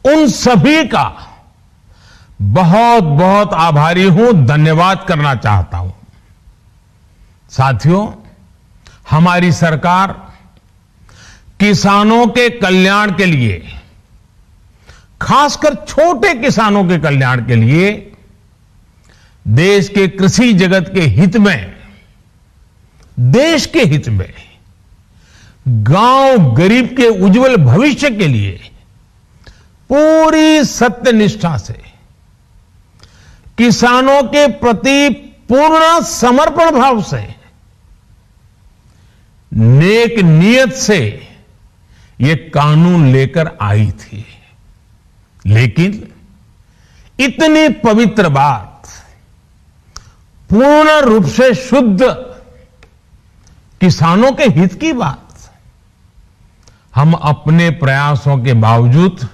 उन सभी का बहुत बहुत आभारी हूं, धन्यवाद करना चाहता हूं। साथियों, हमारी सरकार किसानों के कल्याण के लिए, खासकर छोटे किसानों के कल्याण के लिए, देश के कृषि जगत के हित में, देश के हित में, गांव गरीब के उज्जवल भविष्य के लिए पूरी सत्यनिष्ठा से, किसानों के प्रति पूर्ण समर्पण भाव से, नेक नियत से ये कानून लेकर आई थी। लेकिन इतनी पवित्र बात, पूर्ण रूप से शुद्ध किसानों के हित की बात, हम अपने प्रयासों के बावजूद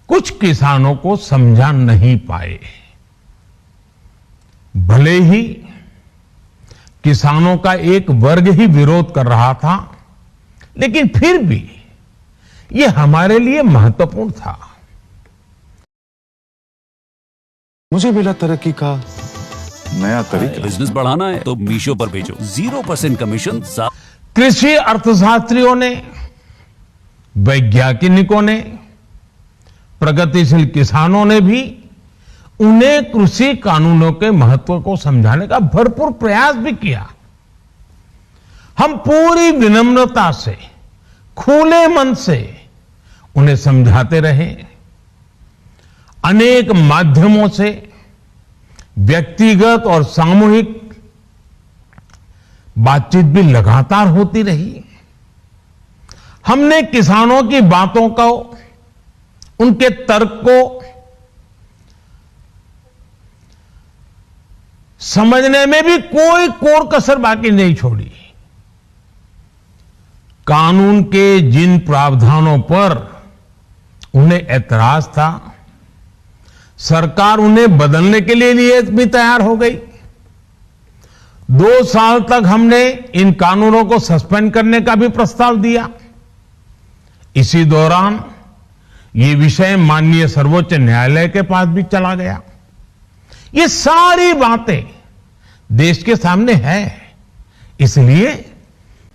कुछ किसानों को समझा नहीं पाए। भले ही किसानों का एक वर्ग ही विरोध कर रहा था, लेकिन फिर भी यह हमारे लिए महत्वपूर्ण था। मुझे मिला तरक्की का नया तरीका। बिजनेस बढ़ाना है तो मीशो पर भेजो, 0% कमीशन। कृषि अर्थशास्त्रियों ने, वैज्ञानिकों ने, प्रगतिशील किसानों ने भी उन्हें कृषि कानूनों के महत्व को समझाने का भरपूर प्रयास भी किया। हम पूरी विनम्रता से, खुले मन से उन्हें समझाते रहे। अनेक माध्यमों से व्यक्तिगत और सामूहिक बातचीत भी लगातार होती रही। हमने किसानों की बातों को, उनके तर्क को समझने में भी कोई कोर कसर बाकी नहीं छोड़ी। कानून के जिन प्रावधानों पर उन्हें ऐतराज था, सरकार उन्हें बदलने के लिए भी तैयार हो गई। 2 साल तक हमने इन कानूनों को सस्पेंड करने का भी प्रस्ताव दिया। इसी दौरान ये विषय माननीय सर्वोच्च न्यायालय के पास भी चला गया। ये सारी बातें देश के सामने है, इसलिए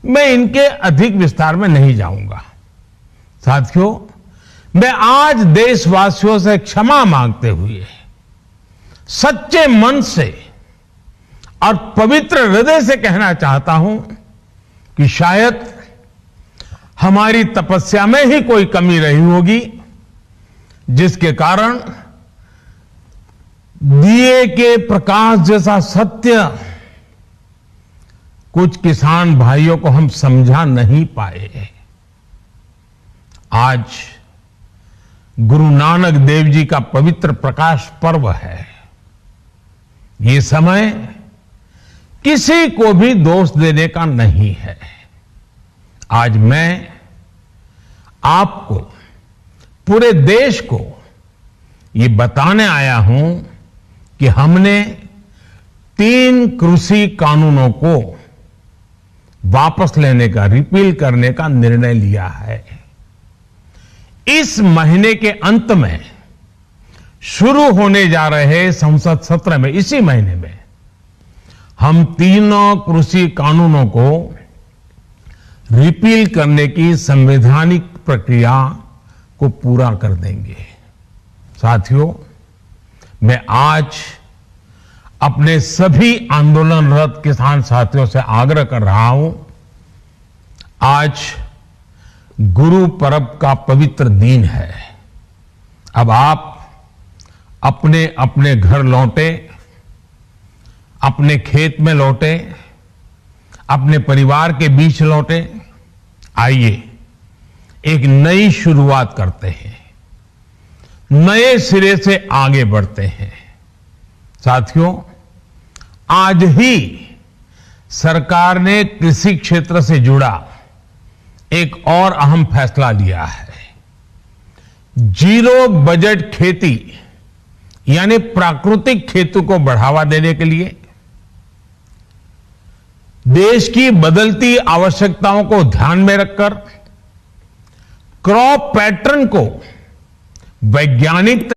मैं इनके अधिक विस्तार में नहीं जाऊंगा। साथियों, मैं आज देशवासियों से क्षमा मांगते हुए सच्चे मन से और पवित्र हृदय से कहना चाहता हूं कि शायद हमारी तपस्या में ही कोई कमी रही होगी, जिसके कारण दिए के प्रकाश जैसा सत्य कुछ किसान भाइयों को हम समझा नहीं पाए। आज गुरु नानक देव जी का पवित्र प्रकाश पर्व है। ये समय किसी को भी दोष देने का नहीं है। आज मैं आपको, पूरे देश को ये बताने आया हूं कि हमने 3 कृषि कानूनों को वापस लेने का, रिपील करने का निर्णय लिया है। इस महीने के अंत में शुरू होने जा रहे संसद सत्र में, इसी महीने में, हम 3 कृषि कानूनों को रिपील करने की संवैधानिक प्रक्रिया को पूरा कर देंगे। साथियों, मैं आज अपने सभी आंदोलनरत किसान साथियों से आग्रह कर रहा हूं, आज गुरु पर्व का पवित्र दिन है। अब आप अपने अपने घर लौटे, अपने खेत में लौटे, अपने परिवार के बीच लौटे। आइए एक नई शुरुआत करते हैं, नए सिरे से आगे बढ़ते हैं। साथियों, आज ही सरकार ने कृषि क्षेत्र से जुड़ा एक और अहम फैसला लिया है। 0 बजट खेती यानी प्राकृतिक खेती को बढ़ावा देने के लिए, देश की बदलती आवश्यकताओं को ध्यान में रखकर क्रॉप पैटर्न को वैज्ञानिक